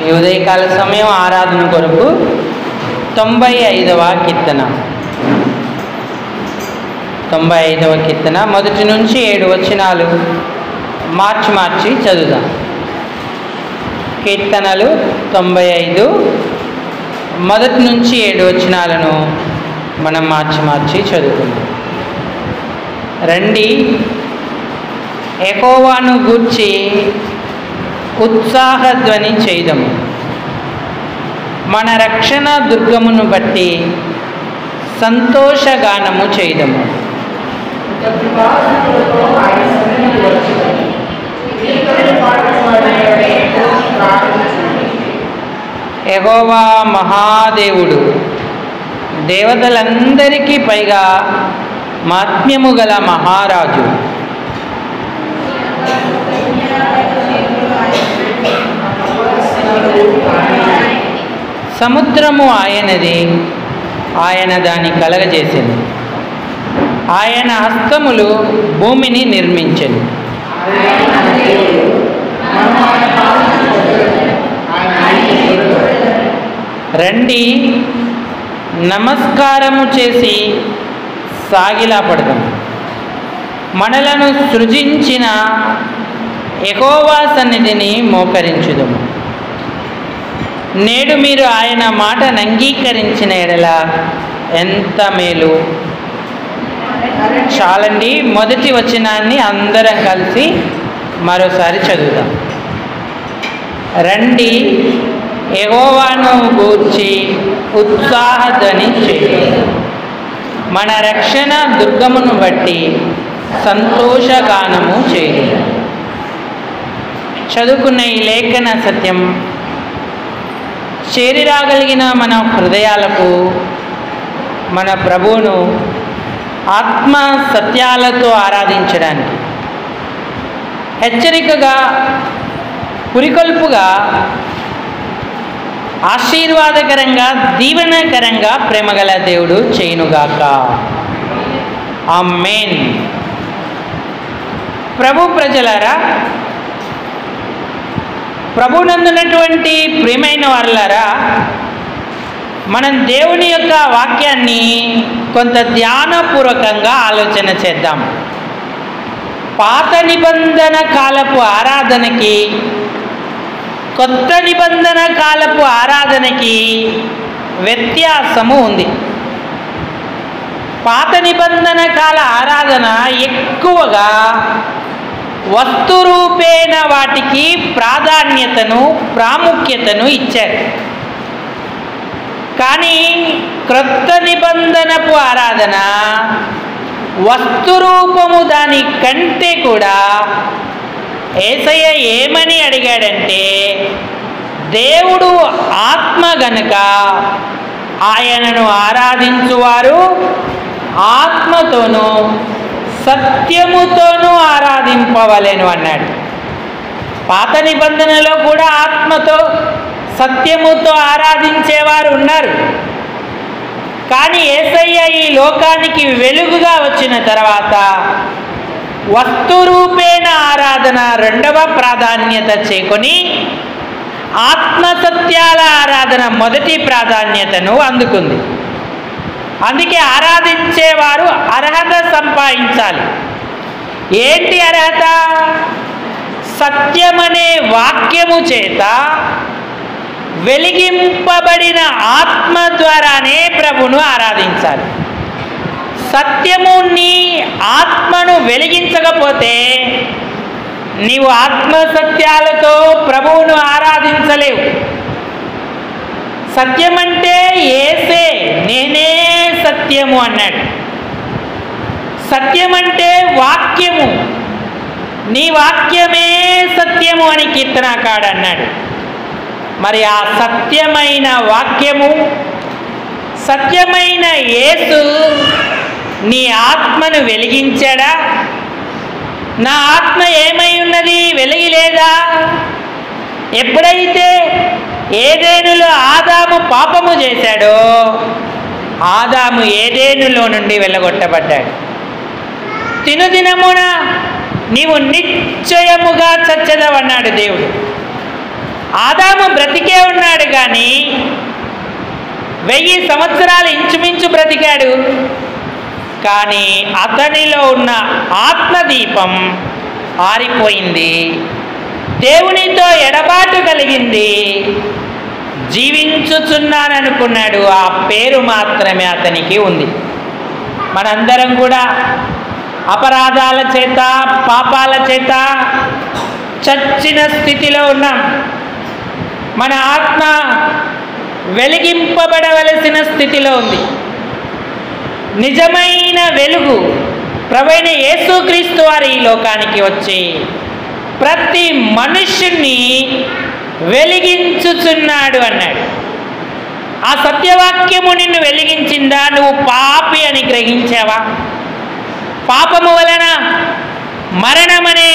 ఈ ఉదయకాల సమయం ఆరాధన కొరకు 95వ కీర్తన. 95వ కీర్తన మొదటి నుంచి 7 వచనాలు మార్చి చదువుదాం. కీర్తనలు 95 మొదటి నుంచి 7 వచనాలను మనం మార్చి చదువుకుందాం. రండి, యెహోవాను గూర్చి ఉత్సాహధ్వని చేయుదము. మన రక్షణ దుర్గమును బట్టి సంతోషగానము చేయుదము. యెహోవా మహాదేవుడు, దేవతలందరికీ పైగా మహాత్మ్యము గల మహారాజు. సముద్రము ఆయనది, ఆయన దాన్ని కలగజేసింది. ఆయన హస్తములు భూమిని నిర్మించెను. రండి, నమస్కారము చేసి సాగిలాపడదాం. మనలను సృజించిన యెహోవా సన్నిధిని మోకరించుదము. నేడు మీరు ఆయన మాటను అంగీకరించిన ఎడల ఎంత మేలు. చాలండి, మొదటి వచనాన్ని అందరం కలిసి మరోసారి చదువుదాం. రండి, యెహోవాను గూర్చి ఉత్సాహధ్వని చేయుదము. మన రక్షణ దుర్గమును బట్టి సంతోషగానము చేయుదము. చదువుకున్న ఈ లేఖన సత్యం చేరిరాగలిగిన మన హృదయాలకు మన ప్రభువును ఆత్మ సత్యాలతో ఆరాధించడానికి హెచ్చరికగా, పురికొల్పుగా, ఆశీర్వాదకరంగా, దీవెనకరంగా ప్రేమగల దేవుడు చేయునుగాక. ఆమేన్. ప్రభు ప్రజలారా, ప్రభునందున్నటువంటి ప్రియమైన వారులారా, మనం దేవుని యొక్క వాక్యాన్ని కొంత ధ్యానపూర్వకంగా ఆలోచన చేద్దాం. పాత నిబంధన కాలపు ఆరాధనకి, కొత్త నిబంధన కాలపు ఆరాధనకి వ్యత్యాసము ఉంది. పాత నిబంధన కాల ఆరాధన ఎక్కువగా వస్తురూపేణ వాటికి ప్రాధాన్యతను, ప్రాముఖ్యతను ఇచ్చారు. కానీ క్రొత్త నిబంధనపు ఆరాధన వస్తురూపము దాని కంటే కూడా, యేసయ్య ఏమని అడిగాడంటే, దేవుడు ఆత్మ గనుక ఆయనను ఆరాధించువారు ఆత్మతోనూ సత్యముతోనూ ఆరాధింపవలెను అన్నాడు. పాత నిబంధనలో కూడా ఆత్మతో సత్యముతో ఆరాధించేవారు ఉన్నారు. కానీ యేసయ్య ఈ లోకానికి వెలుగుగా వచ్చిన తర్వాత వస్తురూపేణ ఆరాధన రెండవ ప్రాధాన్యత చేకొని ఆత్మసత్యాల ఆరాధన మొదటి ప్రాధాన్యతను అందుకుంది. అందుకే ఆరాధించేవారు అర్హత సంపాదించాలి. ఏంటి అర్హత? సత్యమనే వాక్యము చేత వెలిగింపబడిన ఆత్మ ద్వారానే ప్రభును ఆరాధించాలి. సత్యముని, ఆత్మను వెలిగించకపోతే నీవు ఆత్మసత్యాలతో ప్రభువును ఆరాధించలేవు. సత్యమంటే యేసే, నేనే సత్యము అన్నాడు. సత్యమంటే వాక్యము, నీ వాక్యమే సత్యము అని కీర్తనకాడు అన్నాడు. మరి ఆ సత్యమైన వాక్యము, సత్యమైన యేసు నీ ఆత్మను వెలిగించాడా? నా ఆత్మ ఏమై ఉన్నది? వెలిగి లేదా? ఎప్పుడైతే ఏదేనులో ఆదాము పాపము చేశాడో, ఆదాము ఏదేనులో నుండి వెళ్ళగొట్టబడ్డాడు. తినుదినమున నీవు నిశ్చయముగా చచ్చెదవన్నాడు దేవుడు. ఆదాము బ్రతికే ఉన్నాడు కానీ 1000 సంవత్సరాలు ఇంచుమించు బ్రతికాడు. కానీ అతనిలో ఉన్న ఆత్మదీపం ఆరిపోయింది, దేవునితో ఎడబాటు కలిగింది, జీవించుచున్నాననుకున్నాడు. ఆ పేరు మాత్రమే అతనికి ఉంది. మనందరం కూడా అపరాధాల చేత, పాపాల చేత చచ్చిన స్థితిలో ఉన్నాం. మన ఆత్మ వెలిగింపబడవలసిన స్థితిలో ఉంది. నిజమైన వెలుగు ప్రభువైన యేసుక్రీస్తు వారు ఈ లోకానికి వచ్చి ప్రతి మనుష్యుణ్ణి వెలిగించుచున్నాడు అన్నాడు. ఆ సత్యవాక్యము నిన్ను వెలిగించిందా? నువ్వు పాపి అని గ్రహించావా? పాపము వలన మరణమనే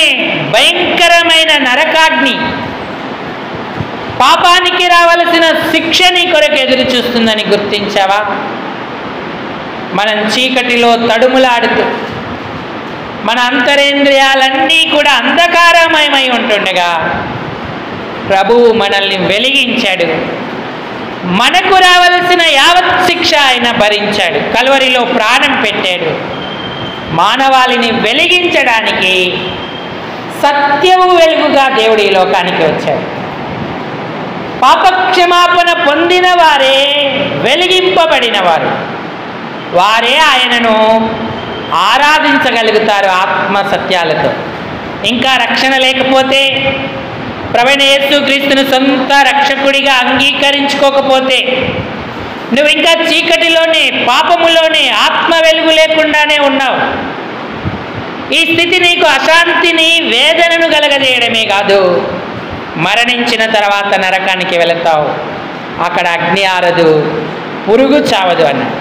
భయంకరమైన నరకాగ్ని, పాపానికి రావలసిన శిక్ష నీ కొరకు ఎదురు చూస్తుందని గుర్తించావా? మనం చీకటిలో తడుములాడుతూ మన అంతరేంద్రియాలన్నీ కూడా అంధకారమయమై ఉంటుండగా ప్రభువు మనల్ని వెలిగించాడు. మనకు రావలసిన యావత్ శిక్ష ఆయన భరించాడు, కల్వరిలో ప్రాణం పెట్టాడు. మానవాళిని వెలిగించడానికి సత్యము వెలుగుగా దేవుడు ఈ లోకానికి వచ్చాడు. పాపక్షమాపణ పొందిన వారే వెలిగింపబడిన వారు, వారే ఆయనను ఆరాధించగలుగుతారు ఆత్మ సత్యాలతో. ఇంకా రక్షణ లేకపోతే, ప్రభువైన యేసుక్రీస్తును సొంత రక్షకుడిగా అంగీకరించుకోకపోతే, నువ్వు ఇంకా చీకటిలోనే, పాపములోనే, ఆత్మ వెలుగు లేకుండానే ఉన్నావు. ఈ స్థితి నీకు అశాంతిని, వేదనను కలగజేయడమే కాదు, మరణించిన తర్వాత నరకానికి వెళతావు, అక్కడ అగ్ని ఆరదు, పురుగు చావదు అన్నాడు.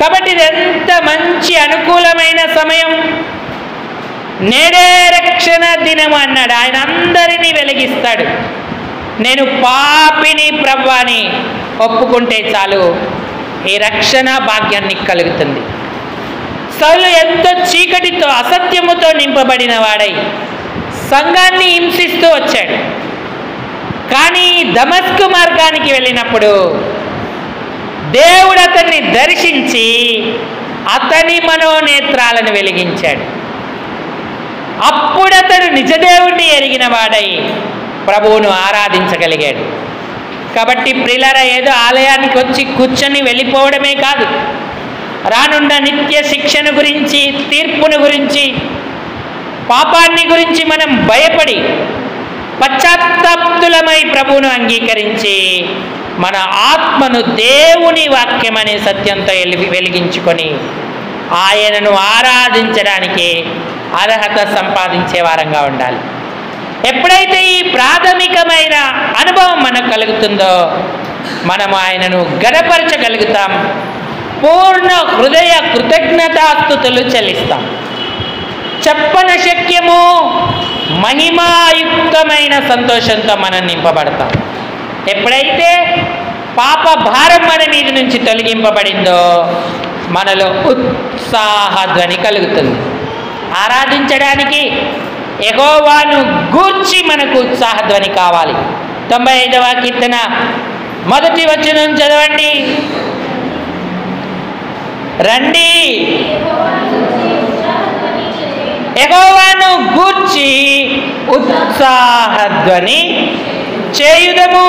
కాబట్టి ఇది ఎంత మంచి అనుకూలమైన సమయం. నేడే రక్షణ దినము అన్నాడు. ఆయన అందరినీ వెలిగిస్తాడు. నేను పాపిని ప్రభువాని ఒప్పుకుంటే చాలు, ఈ రక్షణ భాగ్యాన్ని కలుగుతుంది. సౌలు ఎంతో చీకటితో, అసత్యముతో నింపబడిన వాడై సంఘాన్ని హింసిస్తూ వచ్చాడు. కానీ దమస్కు మార్గానికి వెళ్ళినప్పుడు దేవుడు అతన్ని దర్శించి అతని మనోనేత్రాలను వెలిగించాడు. అప్పుడు అతడు నిజదేవుణ్ణి ఎరిగిన వాడై ప్రభువును ఆరాధించగలిగాడు. కాబట్టి ప్రియులారా, ఏదో ఆలయానికి వచ్చి కూర్చొని వెళ్ళిపోవడమే కాదు, రానున్న నిత్య శిక్షను గురించి, తీర్పును గురించి, పాపాన్ని గురించి మనం భయపడి పశ్చాత్తాప్తులమై ప్రభువును అంగీకరించి మన ఆత్మను దేవుని వాక్యం అనే సత్యంతో వెలిగించుకొని ఆయనను ఆరాధించడానికి అర్హత సంపాదించే వారంగా ఉండాలి. ఎప్పుడైతే ఈ ప్రాథమికమైన అనుభవం మనకు కలుగుతుందో మనము ఆయనను గణపరచగలుగుతాం, పూర్ణ హృదయ కృతజ్ఞతాస్తుతులు చెల్లిస్తాం. చెప్పన శక్యము మహిమాయుక్తమైన సంతోషంతో మనం నింపబడతాం. ఎప్పుడైతే పాప భారం మన మీద నుంచి తొలగింపబడిందో మనలో ఉత్సాహధ్వని కలుగుతుంది. ఆరాధించడానికి యెహోవాను గూర్చి మనకు ఉత్సాహధ్వని కావాలి. 95వ కీర్తన 1వ వచనం చదవండి. రండి యెహోవాను గూర్చి ఉత్సాహధ్వని చేయుదము,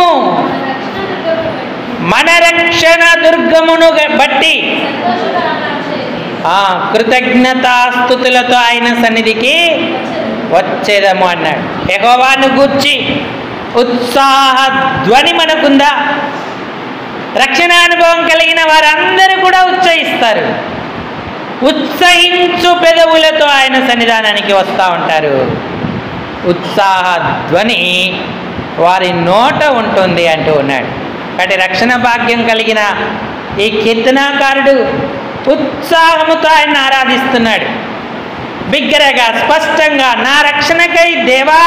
మన రక్షణ దుర్గమును బట్టి కృతజ్ఞతాస్తుతులతో ఆయన సన్నిధికి వచ్చేదము అన్నాడు. యెహోవాను గూర్చి ఉత్సాహధ్వని మనకుందా? రక్షణ అనుభవం కలిగిన వారందరూ కూడా ఉత్సహిస్తారు. ఉత్సహించు పెదవులతో ఆయన సన్నిధానానికి వస్తూ ఉంటారు. ఉత్సాహధ్వని వారి నోట ఉంటుంది అంటూ ఉన్నాడు. కాబట్టి రక్షణ భాగ్యం కలిగిన ఈ కీర్తనాకారుడు ఉత్సాహముతో ఆయన ఆరాధిస్తున్నాడు. బిగ్గరగా, స్పష్టంగా, నా రక్షణకై దేవా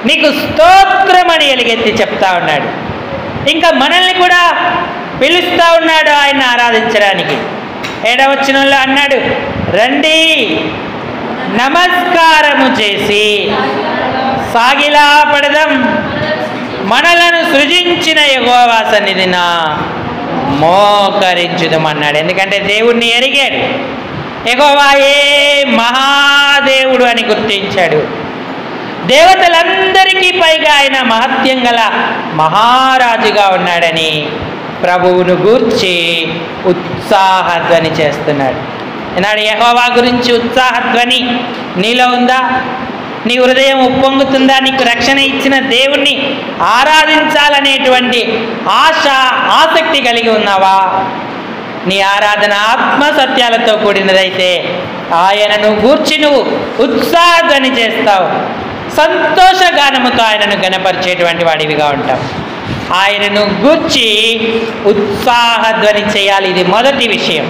నీకు స్తోత్రమని ఎలుగెత్తి చెప్తా ఉన్నాడు. ఇంకా మనల్ని కూడా పిలుస్తూ ఉన్నాడు ఆయన ఆరాధించడానికి. 7వ వచనంలో అన్నాడు, రండి నమస్కారము చేసి సాగిలా పడదాం, మనలను సృజించిన యెహోవా సన్నిధిన మోకరించుదమన్నాడు. ఎందుకంటే దేవుణ్ణి ఎరిగాడు, యెహోవాయే మహాదేవుడు అని గుర్తించాడు. దేవతలందరికీ పైగా ఆయన మహత్యం గల మహారాజుగా ఉన్నాడని ప్రభువును గూర్చి ఉత్సాహధ్వని చేస్తున్నాడు. ఈనాడు యెహోవా గురించి ఉత్సాహధ్వని నీలో ఉందా? నీ హృదయం ఉప్పొంగుతుందా? నీకు రక్షణ ఇచ్చిన దేవుణ్ణి ఆరాధించాలనేటువంటి ఆశ, ఆసక్తి కలిగి ఉన్నావా? నీ ఆరాధన ఆత్మ సత్యాలతో కూడినదైతే ఆయనను గూర్చి నువ్వు ఉత్సాహధ్వని చేస్తావు. సంతోషగానముతో ఆయనను గణపరిచేటువంటి వాడివిగా ఉంటావు. ఆయనను గూర్చి ఉత్సాహధ్వని చేయాలి. ఇది మొదటి విషయం.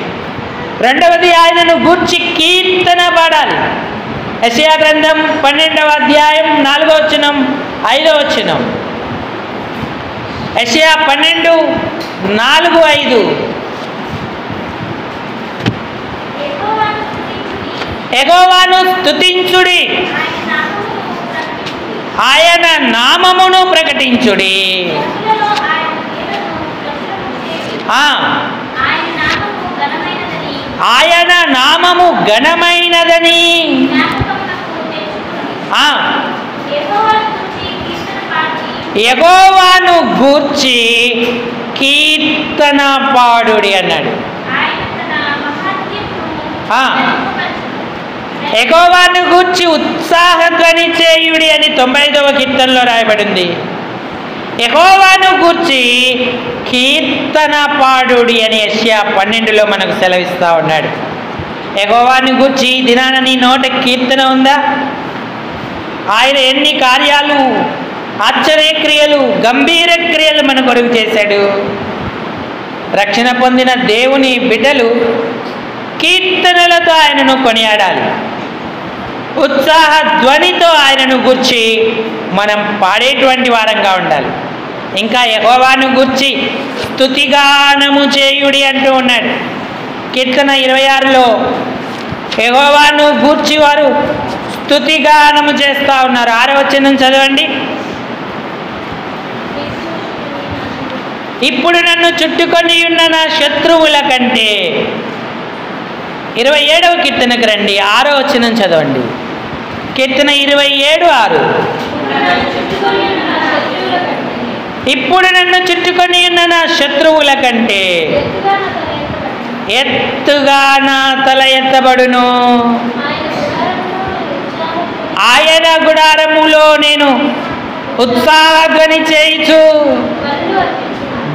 రెండవది, ఆయనను గూర్చి కీర్తన పాడాలి. యెషయా గ్రంథం 12వ అధ్యాయం 4వ వచనం 5వ వచనం. యెషయా 12:4-5. యెహోవాను స్తుతించుడి, ఆయన నామమును ప్రకటించుడి. ఆయన నామము ఘనమైనదని. యెహోవాను గూర్చి కీర్తన పాడుడి అన్నాడు. యెహోవాను గూర్చి ఉత్సాహధ్వని చేయుడి అని 95వ కీర్తనలో రాయబడింది. యెహోవాను గూర్చి కీర్తన పాడుడి అని యెషయా 12లో మనకు సెలవిస్తూ ఉన్నాడు. యెహోవాను గూర్చి దినాన నీ నోట కీర్తన ఉందా? ఆయన ఎన్ని కార్యాలు, ఆశ్చర్యక్రియలు, గంభీర క్రియలు మన కొరకు చేశాడు. రక్షణ పొందిన దేవుని బిడ్డలు కీర్తనలతో ఆయనను కొనియాడాలి. ఉత్సాహ ధ్వనితో ఆయనను గూర్చి మనం పాడేటువంటి వారంగా ఉండాలి. ఇంకా యెహోవాను గూర్చి స్తుతిగానము చేయుడి అంటూ ఉన్నాడు. కీర్తన 26లో యెహోవాను గూర్చి వారు స్తుతిగానము చేస్తూ ఉన్నారు. 6వ వచనం చదవండి. ఇప్పుడు నన్ను చుట్టుకొని ఉన్న నా శత్రువుల కంటే. 27వ కీర్తనకు రండి, 6వ వచనం చదవండి. కీర్తన 27:6. ఇప్పుడు నన్ను చుట్టుకొని ఉన్న నా శత్రువుల కంటే ఎత్తుగా నా తల ఎత్తబడును. ఆయన గుడారములో నేను ఉత్సాహధ్వని చేయుచు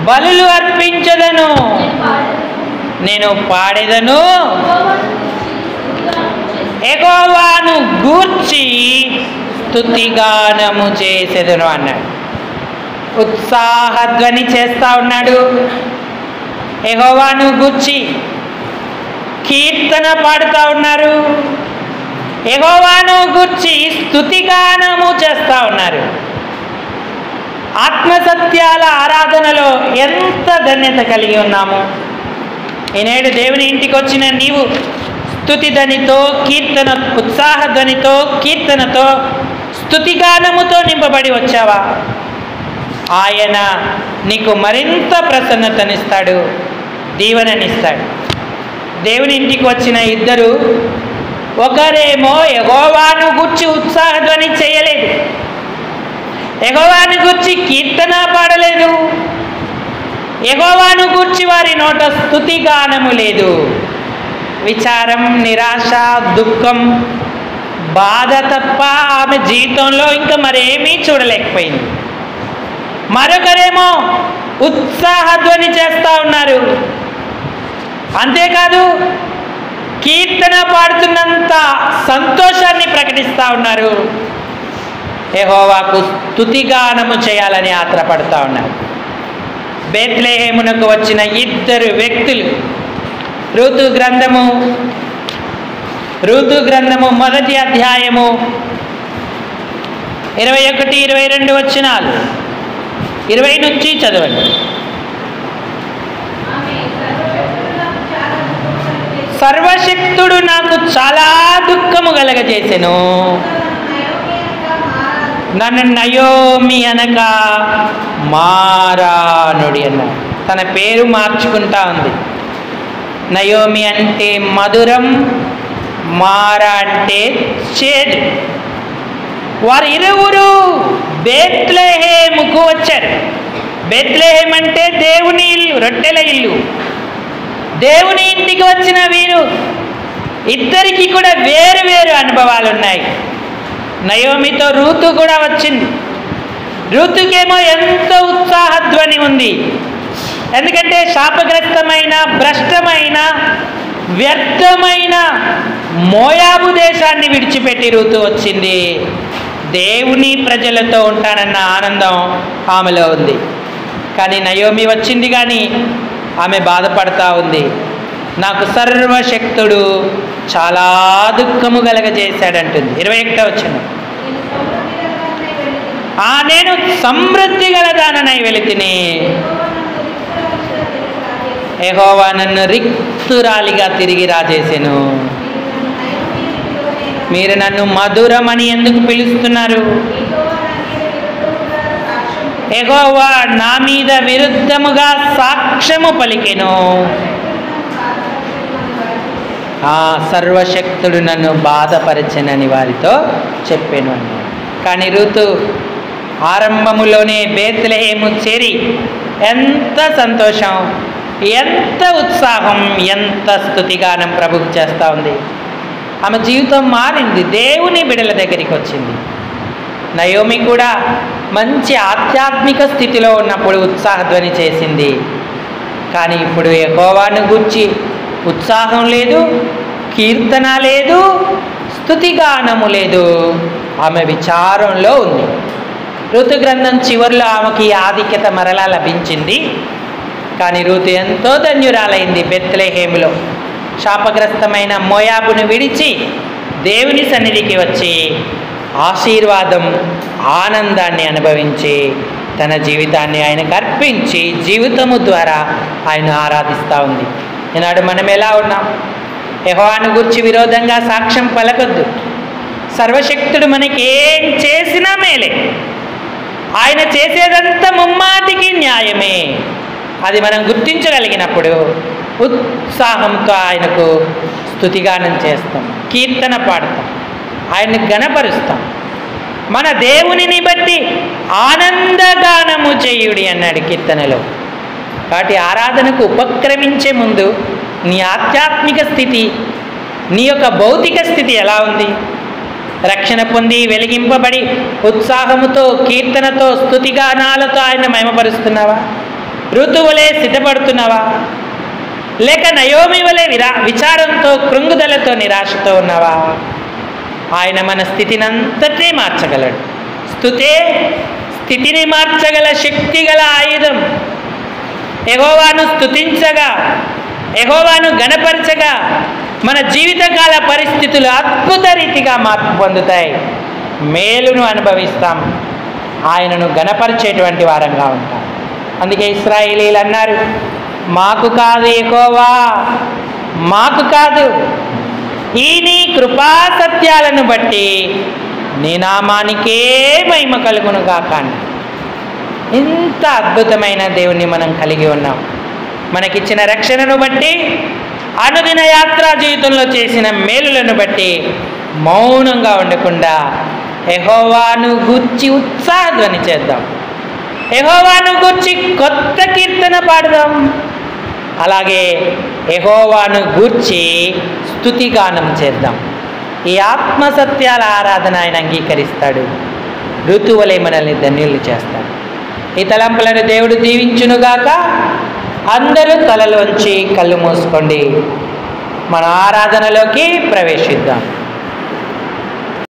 బలులు అర్పించదను, నేను పాడెదను, యెహోవాను గూర్చి స్తుతిగానము చేసేదను అన్నాడు. ఉత్సాహధ్వని చేస్తా ఉన్నాడు. యెహోవాను గూర్చి కీర్తన పాడుతూ ఉన్నారు. యెహోవాను గూర్చి స్తుతిగానము చేస్తూ ఉన్నారు. ఆత్మసత్యాల ఆరాధనలో ఎంత ధన్యత కలిగి ఉన్నాము. ఈనేడు దేవుని ఇంటికి వచ్చిన నీవు స్తుతి ధ్వనితో, కీర్తన, ఉత్సాహ ధ్వనితో, కీర్తనతో, స్తుతిగానముతో నింపబడి వచ్చావా? ఆయన నీకు మరింత ప్రసన్నతనిస్తాడు, దీవెననిస్తాడు. దేవుని ఇంటికి వచ్చిన ఇద్దరు, ఒకరేమో యెహోవాను గూర్చి ఉత్సాహధ్వని చేయలేదు, యెహోవాను గూర్చి కీర్తన పాడలేదు, యెహోవాను గూర్చి వారి నోట స్తుతిగానము లేదు. విచారం, నిరాశ, దుఃఖం, బాధ తప్ప ఆమె జీవితంలో ఇంకా మరేమీ చూడలేకపోయింది. మరొకరేమో ఉత్సాహధ్వని చేస్తూ ఉన్నారు. అంతేకాదు, కీర్తన పాడుతున్నంత సంతోషాన్ని ప్రకటిస్తూ ఉన్నారు. యెహోవాకు స్తుతిగానము చేయాలని ఆత్రపడుతూ ఉన్నారు. బేత్లెహేమునకు వచ్చిన ఇద్దరు వ్యక్తులు, రూతు గ్రంథము 1వ అధ్యాయము 21-22 వచనాలు. 20 నుంచి చదవండి. సర్వశక్తుడు నాకు చాలా దుఃఖము కలగజేసెను. నన్ను నయోమి అనక మారానుడి అన్నారు. తన పేరు మార్చుకుంటా ఉంది. నయోమి అంటే మధురం, మారా అంటే చేదు. వారు ఇరువురు బేత్లెహేముకు వచ్చారు. బేత్లెహేం అంటే దేవుని ఇల్లు, రొట్టెల ఇల్లు. దేవుని ఇంటికి వచ్చిన వీరు ఇద్దరికి కూడా వేరు వేరు అనుభవాలు ఉన్నాయి. నయోమితో రూతు కూడా వచ్చింది. రూతుకేమో ఎంతో ఉత్సాహధ్వని ఉంది. ఎందుకంటే శాపగ్రస్తమైన, భ్రష్టమైన, వ్యర్థమైన మోయాబు దేశాన్ని విడిచిపెట్టి రూతు వచ్చింది. దేవుని ప్రజలతో ఉంటానన్న ఆనందం ఆమెలో ఉంది. కానీ నయోమి వచ్చింది కానీ ఆమె బాధపడతా ఉంది. నాకు సర్వశక్తుడు చాలా దుఃఖము కలగజేశాడంటుంది. 21వ వచనం. నేను సమృద్ధి గలదాననై వెళితిని, యెహోవా నన్ను రిక్తురాలిగా తిరిగి రాజేసెను. మీరు నన్ను మధురమని ఎందుకు పిలుస్తున్నారు? యెహోవా నా మీద విరుద్ధముగా సాక్ష్యము పలికెను. సర్వశక్తుడు నన్ను బాధపరచెనని వారితో చెప్పాను అన్నాడు. కానీ ఋతు ఆరంభములోనే బేత్లెహేము చేరి ఎంత సంతోషం, ఎంత ఉత్సాహం, ఎంత స్తుతిగానం ప్రభుకు చేస్తూ ఉంది. ఆమె జీవితం మారింది, దేవుని బిడల దగ్గరికి వచ్చింది. నయోమి కూడా మంచి ఆధ్యాత్మిక స్థితిలో ఉన్నప్పుడు ఉత్సాహధ్వని చేసింది. కానీ ఇప్పుడు యెహోవాను గూర్చి ఉత్సాహం లేదు, కీర్తన లేదు, స్తుతిగానము లేదు. ఆమె విచారంలో ఉంది. ఋతు గ్రంథం చివరిలో ఆమెకి ఆధిక్యత మరలా లభించింది. కానీ ఋతు ఎంతో ధన్యురాలైంది. బెత్లెహేములో శాపగ్రస్తమైన మోయాబును విడిచి దేవుని సన్నిధికి వచ్చి ఆశీర్వాదం, ఆనందాన్ని అనుభవించి తన జీవితాన్ని ఆయనకు అర్పించి జీవితము ద్వారా ఆయన ఆరాధిస్తూ ఉంది. ఈనాడు మనం ఎలా ఉన్నాం? యెహోవాను గురించి విరోధంగా సాక్ష్యం పలకొద్దు. సర్వశక్తుడు మనకి ఏం చేసినా మేలే. ఆయన చేసేదంతా ముమ్మాటికి న్యాయమే. అది మనం గుర్తించగలిగినప్పుడు ఉత్సాహంతో ఆయనకు స్తుతిగానం చేస్తాం, కీర్తన పాడతాం, ఆయన్ని గణపరుస్తాం. మన దేవునిని బట్టి ఆనందగానము చేయుడి అన్నాడు కీర్తనలో. కాబట్టి ఆరాధనకు ఉపక్రమించే ముందు నీ ఆధ్యాత్మిక స్థితి, నీ యొక్క భౌతిక స్థితి ఎలా ఉంది? రక్షణ పొంది వెలిగింపబడి ఉత్సాహముతో, కీర్తనతో, స్తుతిగానాలతో ఆయన మహిమపరుస్తున్నావా? ఋతువులే సిద్ధపడుతున్నావా? లేక నయోమి వలె విచారంతో, కృంగుదలతో, నిరాశతో ఉన్నావా? ఆయన మన స్థితిని అంతటే మార్చగలడు. స్తుతే స్థితిని మార్చగల శక్తి గల ఆయుధం. యెహోవాను స్తుతించగా, యెహోవాను గణపరచగా మన జీవితకాల పరిస్థితులు అద్భుత రీతిగా మార్పు పొందుతాయి. మేలును అనుభవిస్తాం, ఆయనను గణపరిచేటువంటి వారంగా ఉంటాం. అందుకే ఇశ్రాయేలీయులు అన్నారు, మాకు కాదు యెహోవా, మాకు కాదు, ఈ నీ కృపా సత్యాలను బట్టి నీ నామానికే మహిమ కలుగును గాక. ఇంత అద్భుతమైన దేవుణ్ణి మనం కలిగి ఉన్నాం. మనకిచ్చిన రక్షణను బట్టి, అనుదిన యాత్రా జీవితంలో చేసిన మేలులను బట్టి మౌనంగా ఉండకుండా యెహోవాను గూర్చి ఉత్సాహధ్వని చేద్దాం. యెహోవాను గూర్చి కొత్త కీర్తన పాడదాం. అలాగే యెహోవాను గూర్చి స్తుతిగానం చేద్దాం. ఈ ఆత్మసత్యాల ఆరాధన ఆయన అంగీకరిస్తాడు. ఋతువులే మనల్ని ధన్యులు చేస్తాడు. ఈ తలంపులను దేవుడు దీవించునుగాక. అందరూ తలలోంచి కళ్ళు మూసుకోండి. మన ఆరాధనలోకి ప్రవేశిద్దాం.